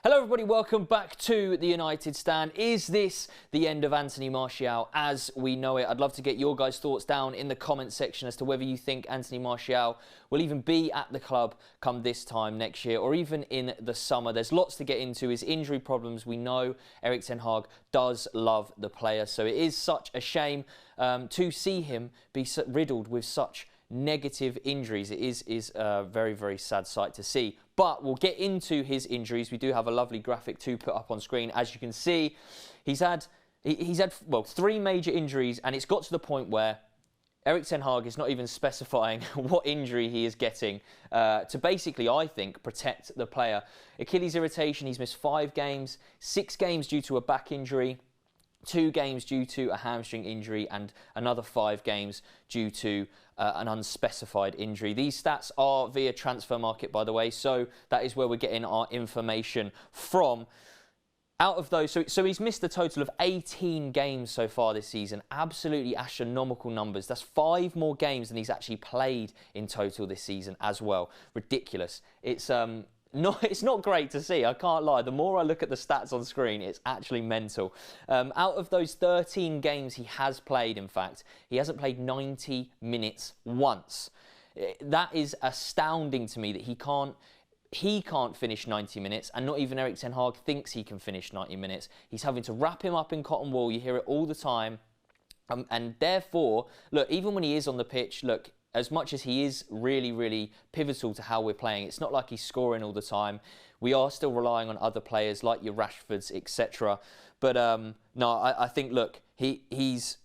Hello everybody, welcome back to the United Stand. Is this the end of Anthony Martial as we know it? I'd love to get your guys' thoughts down in the comment section as to whether you think Anthony Martial will even be at the club come this time next year or even in the summer. There's lots to get into. His injury problems, we know Erik ten Hag does love the player, so it is such a shame to see him be riddled with such negative injuries. It is a very, very sad sight to see. But we'll get into his injuries. We do have a lovely graphic to put up on screen. As you can see, he's had well, 3 major injuries, and it's got to the point where Erik ten Hag is not even specifying what injury he is getting to basically, I think, protect the player. Achilles irritation, he's missed 5 games, 6 games due to a back injury, 2 games due to a hamstring injury, and another 5 games due to an unspecified injury. These stats are via Transfer Market, by the way, so that is where we're getting our information from. Out of those, so he's missed a total of 18 games so far this season. Absolutely astronomical numbers. That's 5 more games than he's actually played in total this season as well. Ridiculous. It's not great to see, I can't lie. The more I look at the stats on screen, it's actually mental. Out of those 13 games he has played, in fact, he hasn't played 90 minutes once. That is astounding to me that he can't finish 90 minutes, and not even Erik ten Hag thinks he can finish 90 minutes. He's having to wrap him up in cotton wool. You hear it all the time. And therefore, look, even when he is on the pitch, look, as much as he is really, really pivotal to how we're playing, it's not like he's scoring all the time. We are still relying on other players like your Rashfords, etc. But no, I think, look, he is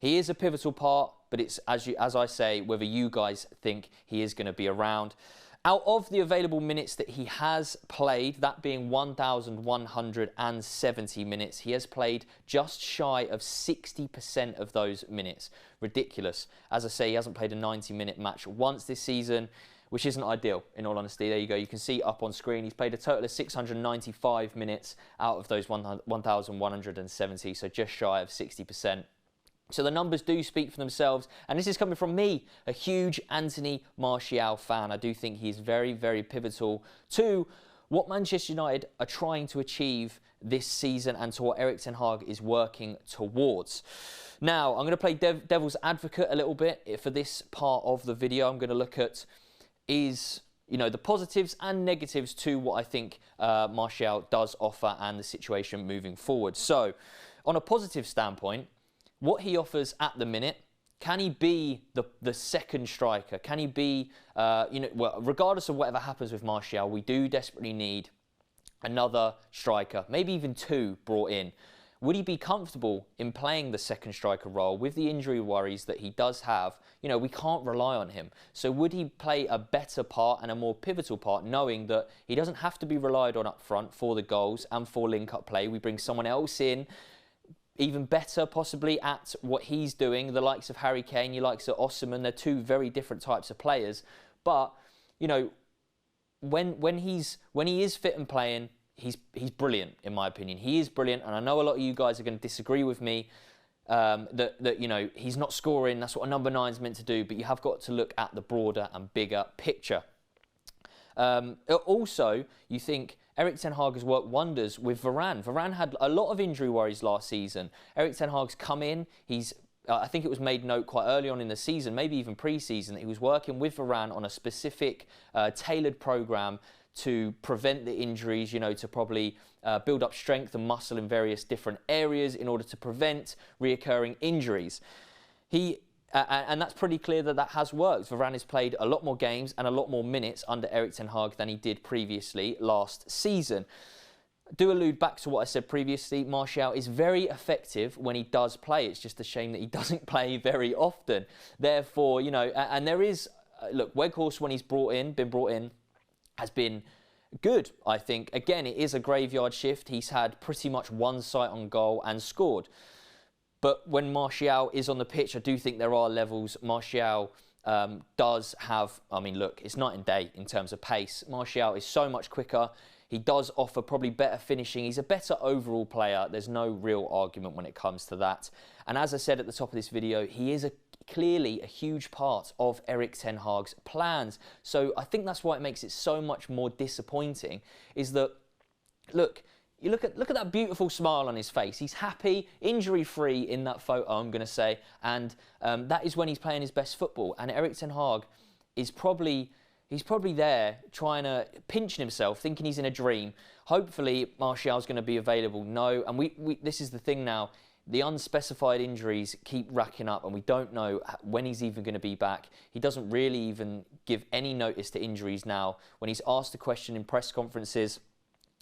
a pivotal part, but it's, as I say, whether you guys think he is going to be around. Out of the available minutes that he has played, that being 1,170 minutes, he has played just shy of 60% of those minutes. Ridiculous. As I say, he hasn't played a 90-minute match once this season, which isn't ideal, in all honesty. There you go. You can see up on screen, he's played a total of 695 minutes out of those 1,170, so just shy of 60%. So the numbers do speak for themselves, and this is coming from me, a huge Anthony Martial fan. I do think he's very, very pivotal to what Manchester United are trying to achieve this season and to what Erik ten Hag is working towards. Now, I'm going to play devil's advocate a little bit for this part of the video. I'm going to look at the positives and negatives to what I think Martial does offer and the situation moving forward. So, on a positive standpoint, what he offers at the minute, can he be the second striker? Can he be, well, regardless of whatever happens with Martial, we do desperately need another striker, maybe even 2 brought in. Would he be comfortable in playing the second striker role with the injury worries that he does have? We can't rely on him. So would he play a better part and a more pivotal part, knowing that he doesn't have to be relied on up front for the goals and for link-up play? We bring someone else in, even better possibly at what he's doing, the likes of Harry Kane, your likes of Osimhen. They're 2 very different types of players. But, when he is fit and playing, he's brilliant, in my opinion. He is brilliant, and I know a lot of you guys are going to disagree with me that he's not scoring. That's what a number 9 is meant to do, but you have got to look at the broader and bigger picture. Also, you think Erik ten Hag has worked wonders with Varane. Varane had a lot of injury worries last season. Erik ten Hag's come in. I think it was made note quite early on in the season, maybe even pre-season, that he was working with Varane on a specific tailored programme to prevent the injuries, to probably build up strength and muscle in various different areas in order to prevent reoccurring injuries. And that's pretty clear that has worked. Varane has played a lot more games and a lot more minutes under Erik ten Hag than he did previously last season. Do allude back to what I said previously, Martial is very effective when he does play. It's just a shame that he doesn't play very often. Therefore, and there is, look, Weghorst, when he's been brought in, has been good, I think. Again, it is a graveyard shift. He's had pretty much 1 sight on goal and scored. But when Martial is on the pitch, I do think there are levels. Martial does have, look, it's night and day in terms of pace. Martial is so much quicker. He does offer probably better finishing. He's a better overall player. There's no real argument when it comes to that. And as I said at the top of this video, he is clearly a huge part of Erik ten Hag's plans. So I think that's why it makes it so much more disappointing, is that look, you look at that beautiful smile on his face. He's happy, injury-free in that photo, I'm going to say, and that is when he's playing his best football. And Erik ten Hag is probably there trying to pinching himself, thinking he's in a dream. Hopefully, Martial's going to be available. No, and this is the thing now. The unspecified injuries keep racking up, and we don't know when he's even going to be back. He doesn't really even give any notice to injuries now. When he's asked a question in press conferences,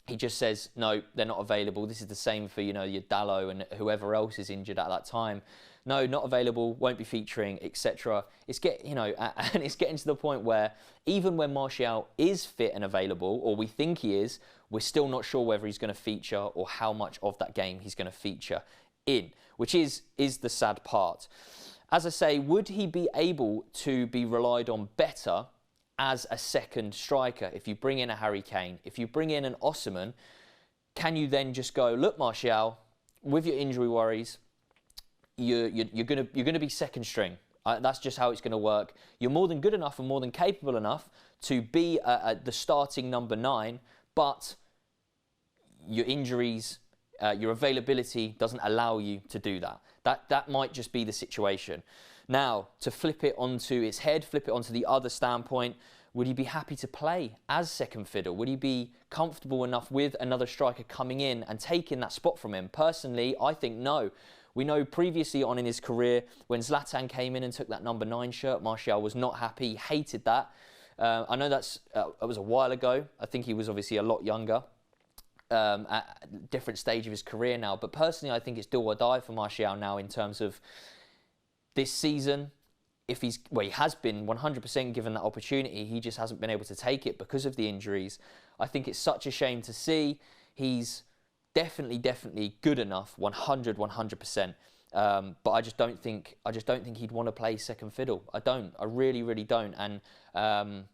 he just says, no, they're not available. This is the same for, your Dallo and whoever else is injured at that time. No, not available, won't be featuring, etc. It's and it's getting to the point where even when Martial is fit and available, or we think he is, we're still not sure whether he's going to feature or how much of that game he's going to feature in, which is the sad part. As I say, would he be able to be relied on better as a second striker? If you bring in a Harry Kane, if you bring in an Osimhen, can you then just go, look, Martial, with your injury worries, you're gonna be second string. That's just how it's going to work. You're more than good enough and more than capable enough to be the starting number 9, but your injuries, your availability doesn't allow you to do that. That might just be the situation. Now, to flip it onto its head, flip it onto the other standpoint, would he be happy to play as second fiddle? Would he be comfortable enough with another striker coming in and taking that spot from him? Personally, I think no. We know previously on in his career, when Zlatan came in and took that number 9 shirt, Martial was not happy, he hated that. I know that was a while ago. I think he was obviously a lot younger, at a different stage of his career now. But personally, I think it's do or die for Martial now in terms of this season. If he has been 100% given that opportunity, he just hasn't been able to take it because of the injuries. I think it's such a shame to see. He's definitely good enough, 100%. But I just don't think he'd want to play second fiddle. I really don't. And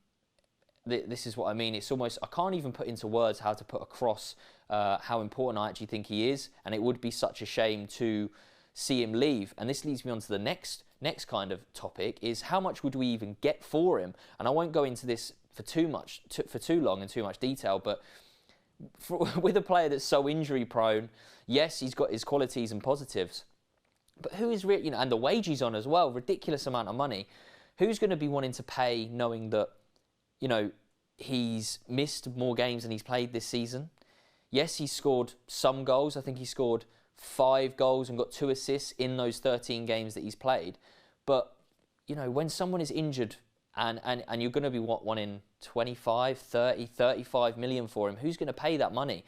this is what I mean. It's almost, I can't even put into words how to put across how important I actually think he is. And it would be such a shame to see him leave. And this leads me on to the next kind of topic, is how much would we even get for him? And I won't go into this for too long and too much detail, but with a player that's so injury prone, yes, he's got his qualities and positives, but who is really, and the wage he's on as well, ridiculous amount of money. Who's going to be wanting to pay knowing that, he's missed more games than he's played this season? Yes, he's scored some goals. I think he scored 5 goals and got 2 assists in those 13 games that he's played. But, when someone is injured and you're going to be wanting 25, 30, 35 million for him, who's going to pay that money?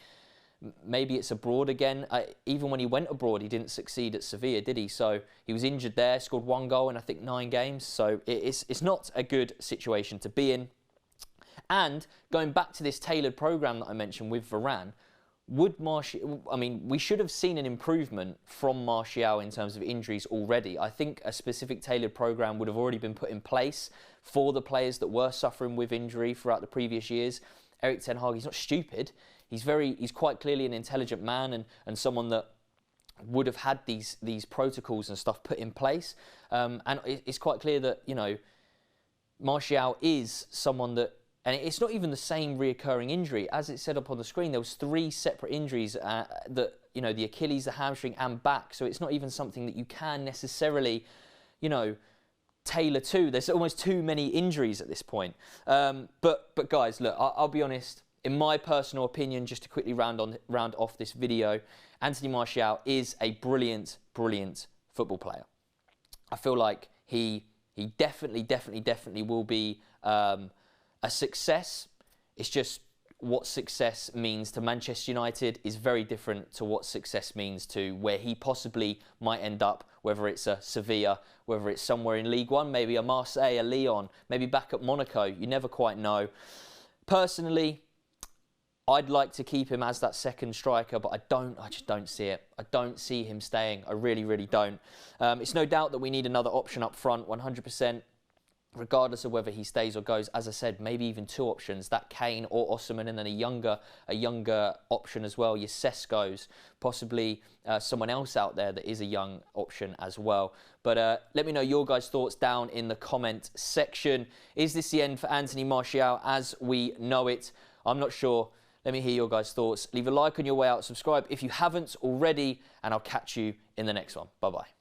Maybe it's abroad again. Even when he went abroad, he didn't succeed at Sevilla, did he? So he was injured there, scored 1 goal in, I think, 9 games. So it's not a good situation to be in. And going back to this tailored programme that I mentioned with Varane, we should have seen an improvement from Martial in terms of injuries already. I think a specific tailored programme would have already been put in place for the players that were suffering with injury throughout the previous years. Erik ten Hag, he's not stupid. He's quite clearly an intelligent man and someone that would have had these protocols and stuff put in place. And it's quite clear that, Martial is someone that, and it's not even the same reoccurring injury. As it said up on the screen, there was 3 separate injuries that, the Achilles, the hamstring and back. So it's not even something that you can necessarily, tailor to. There's almost too many injuries at this point. But guys, look, I'll be honest. In my personal opinion, just to quickly round off this video, Anthony Martial is a brilliant football player. I feel like he definitely will be a success. It's just what success means to Manchester United is very different to what success means to where he possibly might end up, whether it's a Sevilla, whether it's somewhere in League One, maybe a Marseille, a Lyon, maybe back at Monaco. You never quite know. Personally, I'd like to keep him as that second striker, but I just don't see it. I don't see him staying. I really don't. It's no doubt that we need another option up front, 100%. Regardless of whether he stays or goes, as I said, maybe even 2 options, that Kane or Osimhen, and then a younger option as well, your Sesco's, possibly someone else out there that is a young option as well. But let me know your guys' thoughts down in the comment section. Is this the end for Anthony Martial as we know it? I'm not sure. Let me hear your guys' thoughts. Leave a like on your way out, subscribe if you haven't already, and I'll catch you in the next one. Bye-bye.